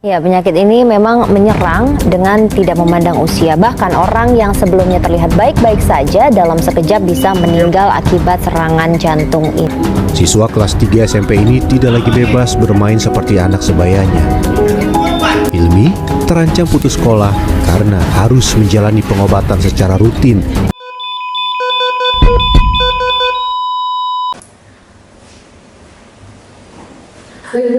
Ya, penyakit ini memang menyerang dengan tidak memandang usia. Bahkan orang yang sebelumnya terlihat baik-baik saja dalam sekejap bisa meninggal akibat serangan jantung ini. Siswa kelas 3 SMP ini tidak lagi bebas bermain seperti anak sebayanya. Hilmi terancam putus sekolah karena harus menjalani pengobatan secara rutin.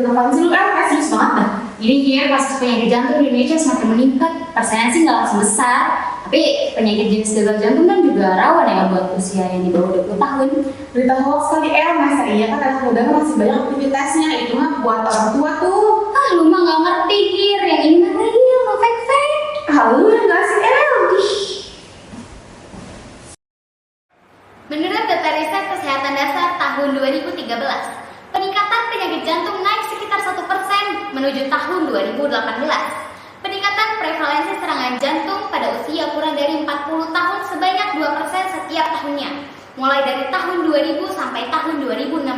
Apaan sih lu kan serius banget dah. Ini kasus penyakit jantung di Indonesia semakin meningkat. Persennya sih nggak langsung besar, tapi penyakit jenis gagal jantung kan juga rawan ya buat usia yang di bawah 20 tahun. Berita hoax kali masa iya kan anak muda masih banyak aktivitasnya, itu mah buat orang tua tuh. Lu mah nggak ngerti Gir, yang ini mah real, no fake. Lu yang nggak sih Menurut data riset kesehatan dasar tahun 2013, peningkatan penyakit jantung naik sekitar 1% menuju tahun 2018. Peningkatan prevalensi serangan jantung pada usia kurang dari 40 tahun sebanyak 2% setiap tahunnya, mulai dari tahun 2000 sampai tahun 2016.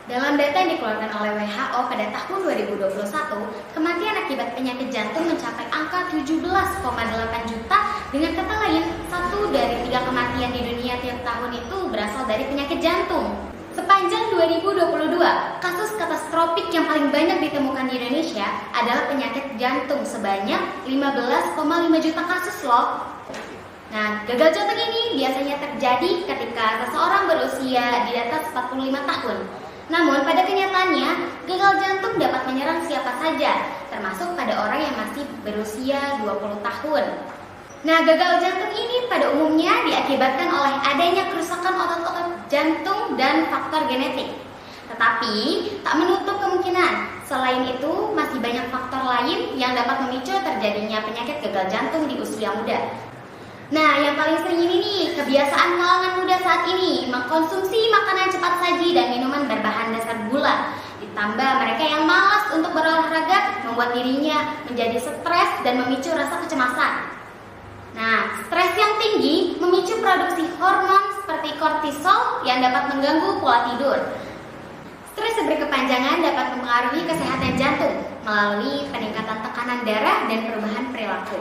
Dalam data yang dikeluarkan oleh WHO pada tahun 2021, kematian akibat penyakit jantung mencapai angka 17,8 juta. Dengan kata lain, 1 dari 3 kematian di dunia tiap tahun itu berasal dari penyakit jantung. Sepanjang 2022, kasus katastropik yang paling banyak ditemukan di Indonesia adalah penyakit jantung sebanyak 15,5 juta kasus loh. Nah, gagal jantung ini biasanya terjadi ketika seseorang berusia di atas 45 tahun. Namun pada kenyataannya, gagal jantung dapat menyerang siapa saja, termasuk pada orang yang masih berusia 20 tahun. Nah, gagal jantung ini pada umumnya diakibatkan oleh adanya kerusakan otot-otot jantung dan faktor genetik. Tetapi, tak menutup kemungkinan, selain itu masih banyak faktor lain yang dapat memicu terjadinya penyakit gagal jantung di usia muda. Nah, yang paling sering ini nih, kebiasaan kalangan muda saat ini mengkonsumsi makanan cepat saji dan minuman berbahan dasar gula. Ditambah mereka yang malas untuk berolahraga membuat dirinya menjadi stres dan memicu rasa kecemasan. Nah, stres yang tinggi memicu produksi hormon seperti kortisol yang dapat mengganggu pola tidur. Stres yang berkepanjangan dapat mempengaruhi kesehatan jantung melalui peningkatan tekanan darah dan perubahan perilaku,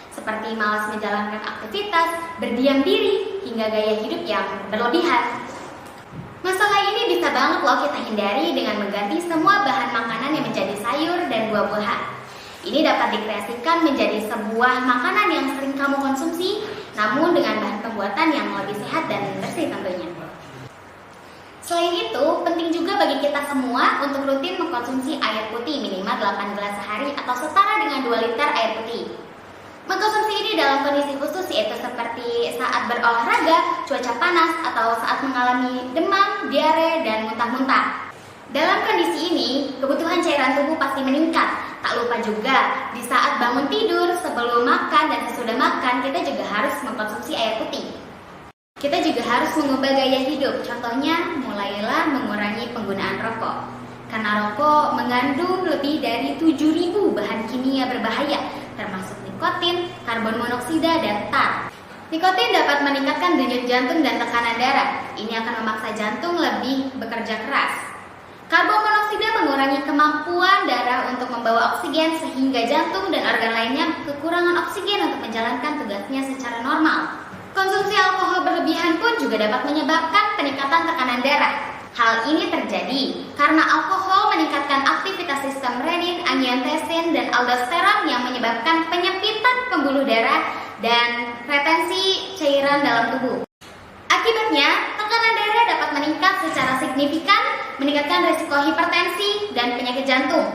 seperti malas menjalankan aktivitas, berdiam diri, hingga gaya hidup yang berlebihan. Masalah ini bisa banget loh kita hindari dengan mengganti semua bahan makanan yang menjadi sayur dan buah-buahan. Ini dapat dikreasikan menjadi sebuah makanan yang sering kamu konsumsi, namun dengan bahan pembuatan yang lebih sehat dan bersih tentunya. Selain itu, penting juga bagi kita semua untuk rutin mengkonsumsi air putih minimal 8 gelas sehari atau setara dengan 2 liter air putih. Mengkonsumsi ini dalam kondisi khusus yaitu seperti saat berolahraga, cuaca panas, atau saat mengalami demam, diare, dan muntah-muntah. Dalam kondisi ini, kebutuhan cairan tubuh pasti meningkat. Tak lupa juga, di saat bangun tidur, sebelum makan, dan sesudah makan, kita juga harus mengkonsumsi air putih. Kita juga harus mengubah gaya hidup, contohnya mulailah mengurangi penggunaan rokok. Karena rokok mengandung lebih dari 7.000 bahan kimia berbahaya, termasuk nikotin, karbon monoksida, dan tar. Nikotin dapat meningkatkan denyut jantung dan tekanan darah. Ini akan memaksa jantung lebih bekerja keras. Karbon monoksida mengurangi kemampuan darah untuk membawa oksigen sehingga jantung dan organ lainnya kekurangan oksigen untuk menjalankan tugasnya secara normal. Konsumsi alkohol berlebihan pun juga dapat menyebabkan peningkatan tekanan darah. Hal ini terjadi karena alkohol meningkatkan aktivitas sistem renin, angiotensin, dan aldosteron yang menyebabkan penyempitan pembuluh darah dan retensi cairan dalam tubuh. Akibatnya, tekanan darah dapat meningkat secara signifikan, meningkatkan risiko hipertensi dan penyakit jantung.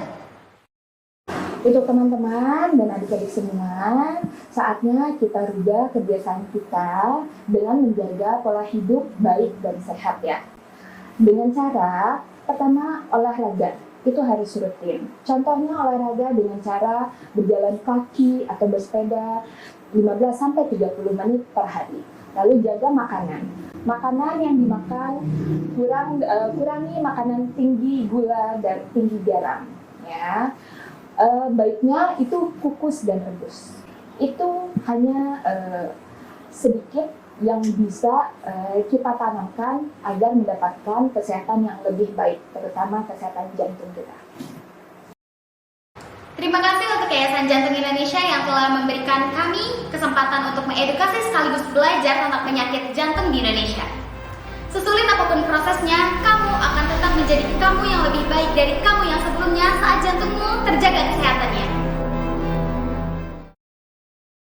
Untuk teman-teman dan adik-adik semua, saatnya kita rubah kebiasaan kita dengan menjaga pola hidup baik dan sehat ya. Dengan cara, pertama olahraga, itu harus rutin. Contohnya olahraga dengan cara berjalan kaki atau bersepeda 15-30 menit per hari. Lalu jaga makanan. Makanan yang dimakan kurangi makanan tinggi gula dan tinggi garam. Ya, baiknya itu kukus dan rebus. Itu hanya sedikit yang bisa kita tanamkan agar mendapatkan kesehatan yang lebih baik, terutama kesehatan jantung kita. Terima kasih untuk Yayasan Jantung Indonesia yang telah memberikan kami kesempatan untuk mengedukasi sekaligus belajar tentang penyakit jantung di Indonesia. Sesulit apapun prosesnya, kamu akan tetap menjadi kamu yang lebih baik dari kamu yang